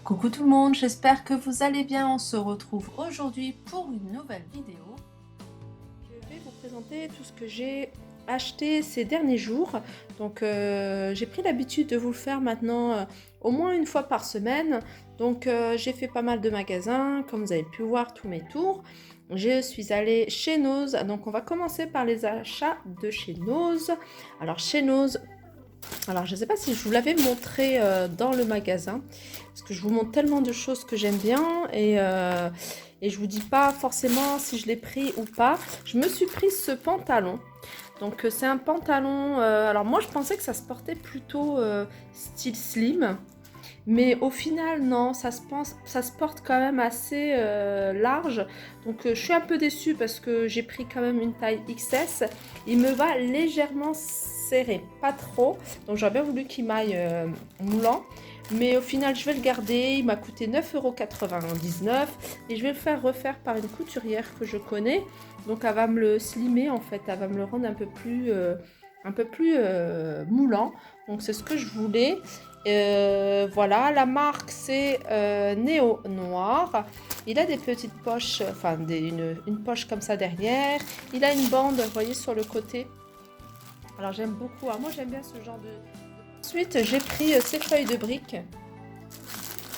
Coucou tout le monde, j'espère que vous allez bien. On se retrouve aujourd'hui pour une nouvelle vidéo. Je vais vous présenter tout ce que j'ai acheté ces derniers jours. Donc j'ai pris l'habitude de vous le faire maintenant au moins une fois par semaine. Donc j'ai fait pas mal de magasins, comme vous avez pu voir tous mes tours. Je suis allée chez Nose, donc on va commencer par les achats de chez Nose. Alors chez Nose, alors je ne sais pas si je vous l'avais montré dans le magasin, parce que je vous montre tellement de choses que j'aime bien et je vous dis pas forcément si je l'ai pris ou pas. Je me suis pris ce pantalon. Donc c'est un pantalon, alors moi je pensais que ça se portait plutôt style slim. Mais au final, non, ça se porte quand même assez large. Donc je suis un peu déçue parce que j'ai pris quand même une taille XS. Il me va légèrement serré, pas trop. Donc j'aurais bien voulu qu'il m'aille moulant. Mais au final, je vais le garder. Il m'a coûté 9,99 € et je vais le faire refaire par une couturière que je connais. Donc elle va me le slimer en fait. Elle va me le rendre un peu plus moulant. Donc c'est ce que je voulais. Voilà, la marque c'est Néo Noir. Il a des petites poches, enfin une poche comme ça derrière. Il a une bande, vous voyez, sur le côté. Alors j'aime beaucoup, moi j'aime bien ce genre de... Ensuite j'ai pris ces feuilles de briques.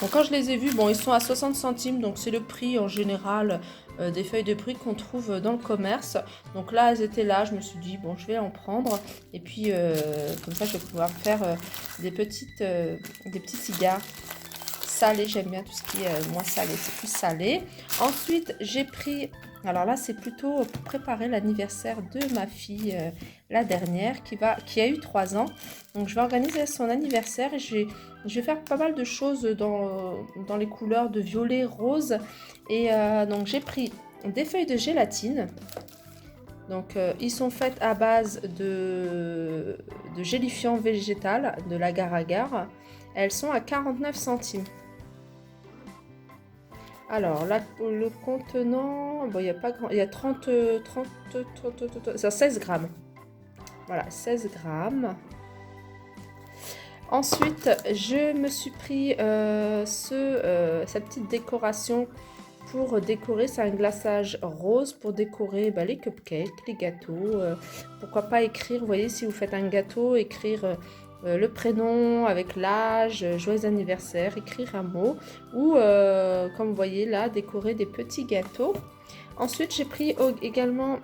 Donc quand je les ai vues, bon ils sont à 60 centimes, donc c'est le prix en général des feuilles de briques qu'on trouve dans le commerce. Donc là elles étaient là, je me suis dit bon je vais en prendre. Et puis comme ça je vais pouvoir faire des petits cigares salés. J'aime bien tout ce qui est moins salé, c'est plus salé. Ensuite j'ai pris... Alors là, c'est plutôt pour préparer l'anniversaire de ma fille, la dernière, qui a eu 3 ans. Donc, je vais organiser son anniversaire et je vais faire pas mal de choses dans les couleurs de violet, rose. Et donc, j'ai pris des feuilles de gélatine. Donc, ils sont faits à base de gélifiant végétal de l'agar-agar. Elles sont à 49 centimes. Alors, là, le contenant, bon, il n'y a pas grand, il y a 16 grammes. Voilà, 16 grammes. Ensuite, je me suis pris cette petite décoration pour décorer. C'est un glaçage rose pour décorer les cupcakes, les gâteaux. Pourquoi pas écrire, vous voyez, si vous faites un gâteau, écrire... le prénom avec l'âge, joyeux anniversaire, écrire un mot ou comme vous voyez là, décorer des petits gâteaux. Ensuite, j'ai pris également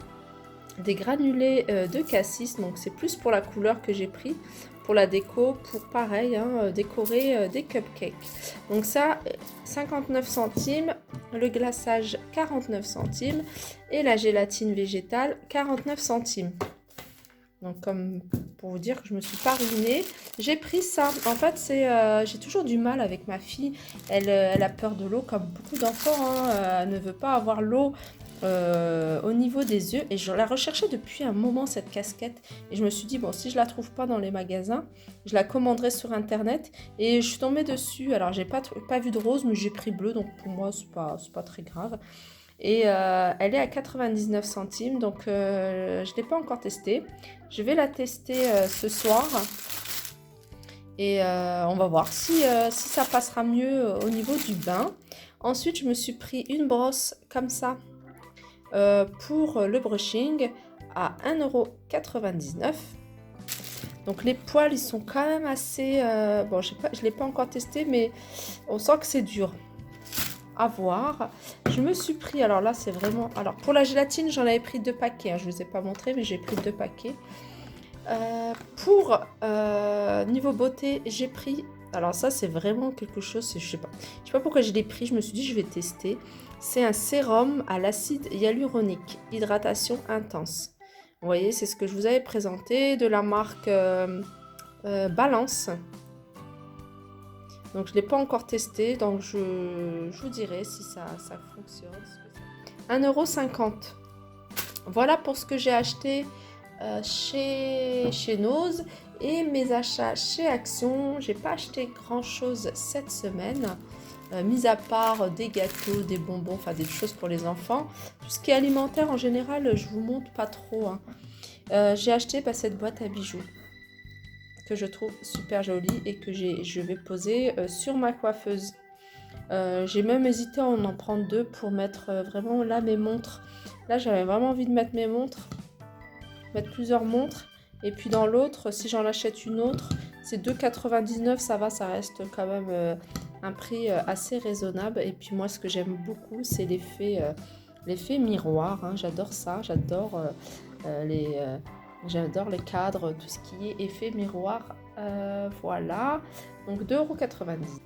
des granulés de cassis, donc c'est plus pour la couleur que j'ai pris pour la déco, pour pareil, décorer des cupcakes. Donc ça, 59 centimes, le glaçage 49 centimes et la gélatine végétale 49 centimes. Donc comme pour vous dire que je me suis pas ruinée, j'ai pris ça. En fait, j'ai toujours du mal avec ma fille. Elle a peur de l'eau comme beaucoup d'enfants. Elle ne veut pas avoir l'eau au niveau des yeux. Et je la recherchais depuis un moment, cette casquette. Et je me suis dit, bon, si je la trouve pas dans les magasins, je la commanderai sur Internet. Et je suis tombée dessus. Alors, j'ai pas vu de rose, mais j'ai pris bleu. Donc pour moi, c'est pas très grave. Et elle est à 99 centimes, donc je ne l'ai pas encore testée. Je vais la tester ce soir et on va voir si ça passera mieux au niveau du bain. Ensuite, je me suis pris une brosse comme ça pour le brushing à 1,99 €. Donc les poils, ils sont quand même assez... bon, je ne l'ai pas encore testé, mais on sent que c'est dur. À voir. Je me suis pris, alors là c'est vraiment, alors pour la gélatine j'en avais pris 2 paquets, je ne vous ai pas montré mais j'ai pris 2 paquets. Pour niveau beauté j'ai pris, alors ça c'est vraiment quelque chose, je sais pas pourquoi je l'ai pris, je me suis dit je vais tester. C'est un sérum à l'acide hyaluronique, hydratation intense. Vous voyez, c'est ce que je vous avais présenté de la marque Balance. Donc je ne l'ai pas encore testé, donc je vous dirai si ça fonctionne. 1,50 €. Voilà pour ce que j'ai acheté chez Nose et mes achats chez Action. J'ai pas acheté grand chose cette semaine, mis à part des gâteaux, des bonbons, enfin des choses pour les enfants. Tout ce qui est alimentaire en général, je vous montre pas trop. J'ai acheté cette boîte à bijoux que je trouve super jolie et que je vais poser sur ma coiffeuse. J'ai même hésité à en prendre 2 pour mettre vraiment là mes montres. Là, j'avais vraiment envie de mettre mes montres, mettre plusieurs montres. Et puis dans l'autre, si j'en achète une autre, c'est 2,99 €, ça va, ça reste quand même un prix assez raisonnable. Et puis moi, ce que j'aime beaucoup, c'est l'effet miroir, hein. J'adore ça, j'adore les cadres, tout ce qui est effet miroir. Voilà, donc 2,90 €.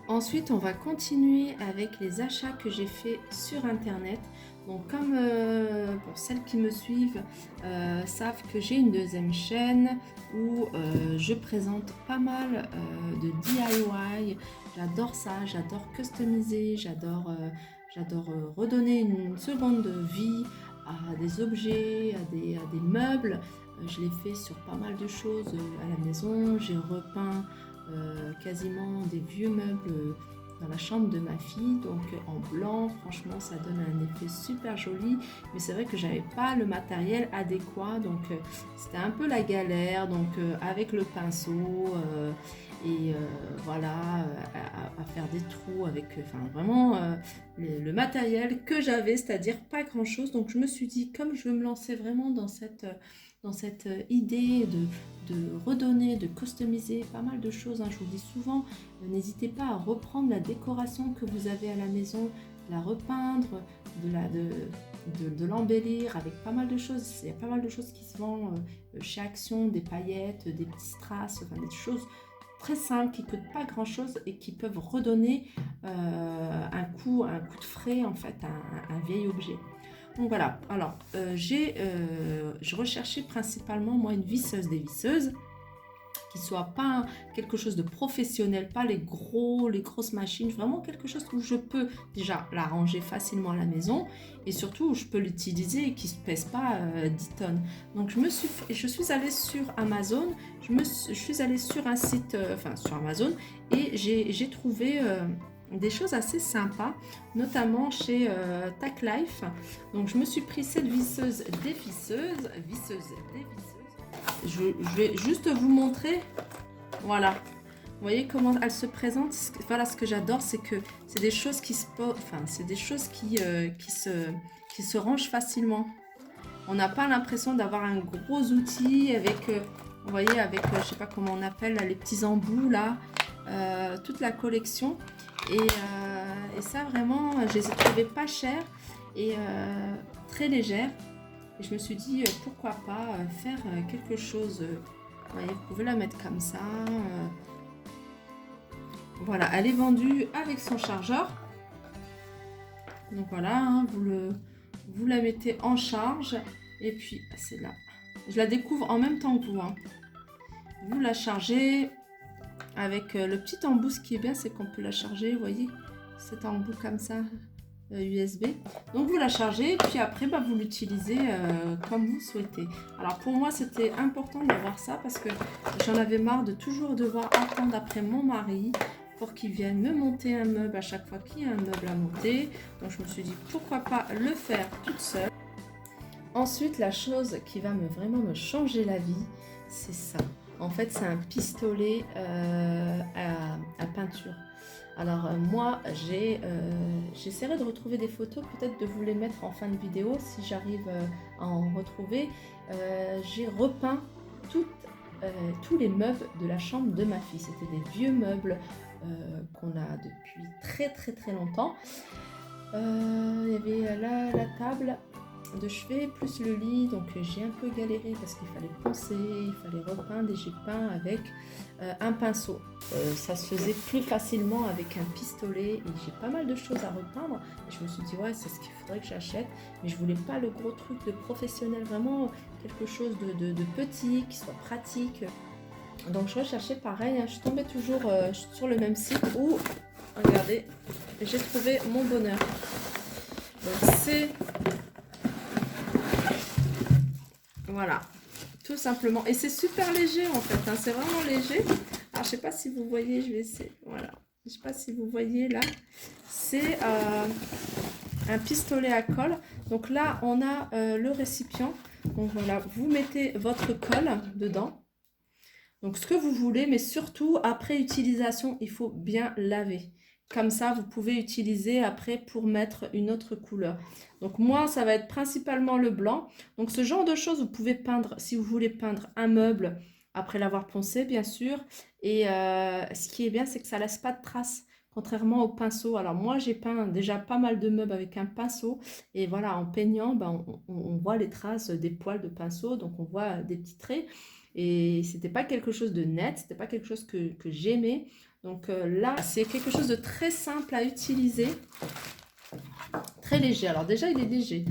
Ensuite, on va continuer avec les achats que j'ai fait sur internet. Donc comme pour celles qui me suivent savent que j'ai une deuxième chaîne où je présente pas mal de DIY. J'adore ça, j'adore customiser, j'adore redonner une seconde vie à des objets, à des meubles. Je l'ai fait sur pas mal de choses à la maison. J'ai repeint quasiment des vieux meubles dans la chambre de ma fille, donc en blanc. Franchement, ça donne un effet super joli, mais c'est vrai que j'avais pas le matériel adéquat, donc c'était un peu la galère. Donc avec le pinceau et voilà, à faire des trous avec vraiment le matériel que j'avais, c'est-à-dire pas grand chose. Donc je me suis dit, comme je veux me lancer vraiment dans cette idée de redonner, de customiser pas mal de choses, hein. Je vous dis souvent, n'hésitez pas à reprendre la décoration que vous avez à la maison, la repeindre, de l'embellir avec pas mal de choses. Il y a pas mal de choses qui se vendent chez Action, des paillettes, des petits strass, enfin des choses très simples qui ne coûtent pas grand chose et qui peuvent redonner un coup de frais en fait à un vieil objet. Donc voilà, alors je recherchais principalement moi une visseuse dévisseuse qui soit pas quelque chose de professionnel, pas les grosses machines, vraiment quelque chose où je peux déjà la ranger facilement à la maison et surtout où je peux l'utiliser et qui ne pèse pas 10 tonnes. Donc je suis allée sur Amazon, je suis allée sur un site, sur Amazon, et j'ai trouvé des choses assez sympas, notamment chez Tac Life. Donc je me suis pris cette visseuse dévisseuse. Je vais juste vous montrer, voilà, vous voyez comment elle se présente. Voilà, ce que j'adore, c'est que c'est des choses qui se rangent facilement. On n'a pas l'impression d'avoir un gros outil avec, vous voyez, avec, je sais pas comment on appelle, là, les petits embouts là, toute la collection. Et ça vraiment, je les ai trouvées pas chères et très légères. Et je me suis dit, pourquoi pas faire quelque chose. Vous voyez, vous pouvez la mettre comme ça. Voilà, elle est vendue avec son chargeur. Donc voilà, hein, vous la mettez en charge. Et puis, c'est là. Je la découvre en même temps que vous. Hein. Vous la chargez avec le petit embout. Ce qui est bien, c'est qu'on peut la charger, vous voyez, cet embout comme ça. USB. Donc vous la chargez, puis après vous l'utilisez comme vous souhaitez. Alors pour moi c'était important d'avoir ça parce que j'en avais marre de toujours devoir attendre après mon mari pour qu'il vienne me monter un meuble à chaque fois qu'il y a un meuble à monter. Donc je me suis dit pourquoi pas le faire toute seule. Ensuite, la chose qui va vraiment me changer la vie, c'est ça. En fait, c'est un pistolet à peinture. Alors moi, j'essaierai de retrouver des photos, peut-être de vous les mettre en fin de vidéo si j'arrive à en retrouver. J'ai repeint tous les meubles de la chambre de ma fille. C'était des vieux meubles qu'on a depuis très très très longtemps. Il y avait là la table de chevet plus le lit, donc j'ai un peu galéré parce qu'il fallait poncer, il fallait repeindre et j'ai peint avec un pinceau. Ça se faisait plus facilement avec un pistolet et j'ai pas mal de choses à repeindre et je me suis dit ouais, c'est ce qu'il faudrait que j'achète, mais je voulais pas le gros truc de professionnel, vraiment quelque chose de petit, qui soit pratique. Donc je recherchais pareil, hein, je suis tombée toujours sur le même site où, regardez, j'ai trouvé mon bonheur. Donc c'est... Voilà, tout simplement. Et c'est super léger en fait, hein, c'est vraiment léger. Alors je sais pas si vous voyez, je vais essayer. Voilà, je sais pas si vous voyez là. C'est un pistolet à colle. Donc là, on a le récipient. Donc voilà, vous mettez votre colle dedans. Donc ce que vous voulez, mais surtout après utilisation, il faut bien laver. Comme ça, vous pouvez utiliser après pour mettre une autre couleur. Donc moi, ça va être principalement le blanc. Donc ce genre de choses, vous pouvez peindre, si vous voulez peindre un meuble, après l'avoir poncé, bien sûr. Et ce qui est bien, c'est que ça laisse pas de traces, contrairement au pinceau. Alors moi, j'ai peint déjà pas mal de meubles avec un pinceau. Et voilà, en peignant, ben, on voit les traces des poils de pinceau. Donc on voit des petits traits. Et c'était pas quelque chose de net, c'était pas quelque chose que j'aimais. Donc là, c'est quelque chose de très simple à utiliser, très léger. Alors déjà, il est léger.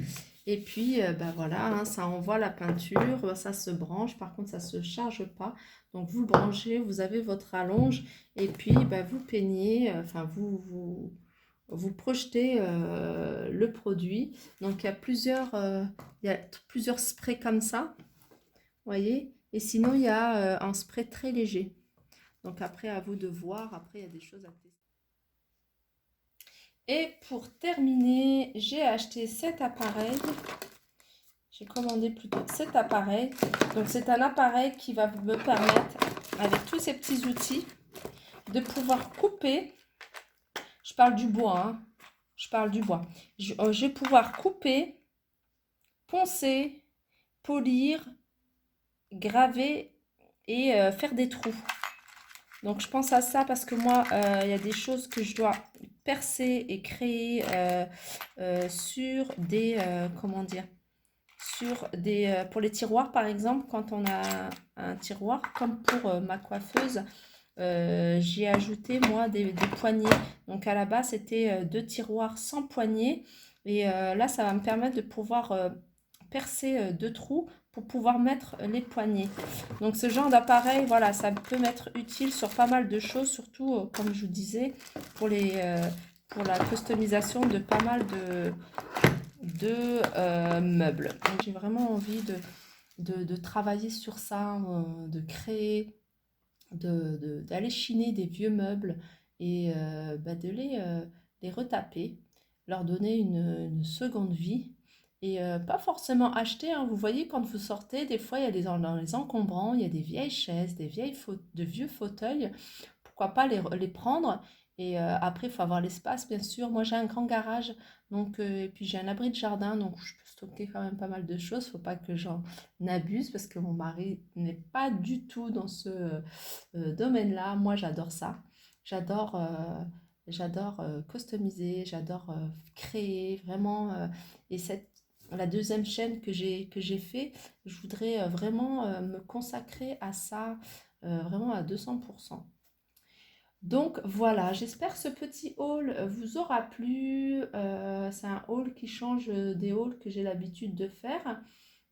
Et puis, bah voilà, hein, ça envoie la peinture, ça se branche. Par contre, ça se charge pas. Donc vous le branchez, vous avez votre allonge. Et puis, bah, vous peignez, enfin vous projetez le produit. Donc il y a plusieurs sprays comme ça, voyez. Et sinon, il y a un spray très léger. Donc après, à vous de voir. Après, il y a des choses à tester. Et pour terminer, j'ai acheté cet appareil. J'ai commandé plutôt cet appareil. Donc c'est un appareil qui va me permettre, avec tous ces petits outils, de pouvoir couper. Je parle du bois, hein. Je parle du bois. Je vais pouvoir couper, poncer, polir, graver et faire des trous. Donc je pense à ça parce que moi, il y a des choses que je dois percer et créer sur des, comment dire, sur des, pour les tiroirs par exemple, quand on a un tiroir, comme pour ma coiffeuse, j'ai ajouté moi des poignées. Donc à la base, c'était deux tiroirs sans poignées. Et là, ça va me permettre de pouvoir percer deux trous pour pouvoir mettre les poignées. Donc ce genre d'appareil, voilà, ça peut m'être utile sur pas mal de choses, surtout comme je vous disais, pour pour la customisation de pas mal de meubles. Donc j'ai vraiment envie de travailler sur ça, de créer, d'aller chiner des vieux meubles et bah, de les retaper, leur donner une seconde vie. Et pas forcément acheter, hein. Vous voyez, quand vous sortez, des fois, il y a dans les encombrants, il y a des vieilles chaises, de vieux fauteuils. Pourquoi pas les prendre? Et après, il faut avoir l'espace, bien sûr. Moi, j'ai un grand garage, donc, et puis j'ai un abri de jardin, donc je peux stocker quand même pas mal de choses. Il ne faut pas que j'en abuse, parce que mon mari n'est pas du tout dans ce domaine-là. Moi, j'adore ça. J'adore customiser, j'adore créer, vraiment. Et la deuxième chaîne que j'ai fait, je voudrais vraiment me consacrer à ça, vraiment à 200%. Donc voilà, j'espère que ce petit haul vous aura plu. C'est un haul qui change des hauls que j'ai l'habitude de faire.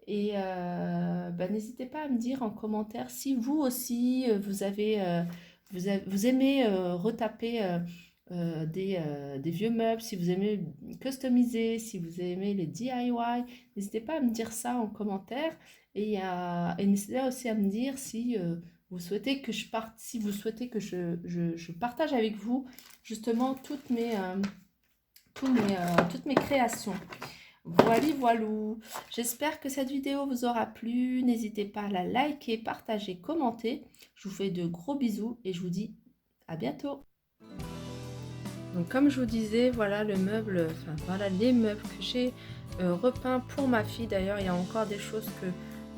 Et bah, n'hésitez pas à me dire en commentaire si vous aussi vous aimez retaper des vieux meubles, si vous aimez customiser, si vous aimez les DIY. N'hésitez pas à me dire ça en commentaire. Et n'hésitez pas aussi à me dire si vous souhaitez que si vous souhaitez que je partage avec vous justement toutes mes créations. Voilà, voilou. J'espère que cette vidéo vous aura plu. N'hésitez pas à la liker, partager, commenter. Je vous fais de gros bisous et je vous dis à bientôt. Donc comme je vous disais, voilà le meuble, enfin voilà les meubles que j'ai repeints pour ma fille. D'ailleurs, il y a encore des choses que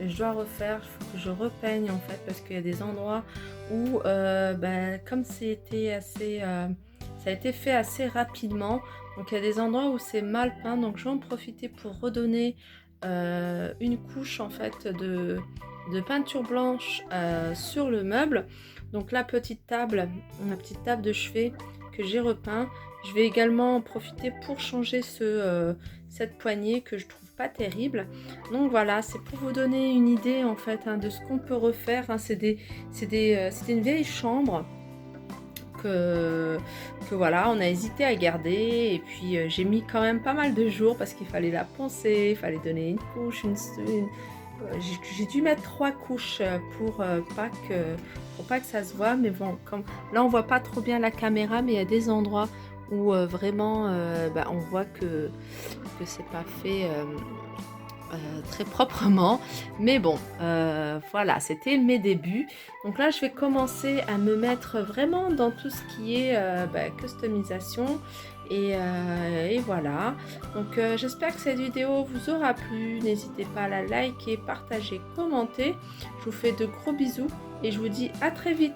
je dois refaire. Il faut que je repeigne en fait parce qu'il y a des endroits où, comme c'était assez, ça a été fait assez rapidement. Donc il y a des endroits où c'est mal peint. Donc je vais en profiter pour redonner une couche en fait de peinture blanche sur le meuble. Donc la petite table de chevet que j'ai repeint. Je vais également en profiter pour changer cette poignée que je trouve pas terrible. Donc voilà, c'est pour vous donner une idée en fait de ce qu'on peut refaire. C'était une vieille chambre que voilà, on a hésité à garder et puis j'ai mis quand même pas mal de jours parce qu'il fallait la poncer, il fallait donner une couche, j'ai dû mettre 3 couches pour pas que ça se voit, mais bon, comme là on voit pas trop bien la caméra, mais il y a des endroits où vraiment on voit que c'est pas fait très proprement. Mais bon, voilà, c'était mes débuts. Donc là, je vais commencer à me mettre vraiment dans tout ce qui est customisation. Et voilà. Donc j'espère que cette vidéo vous aura plu. N'hésitez pas à la liker, partager, commenter. Je vous fais de gros bisous et je vous dis à très vite.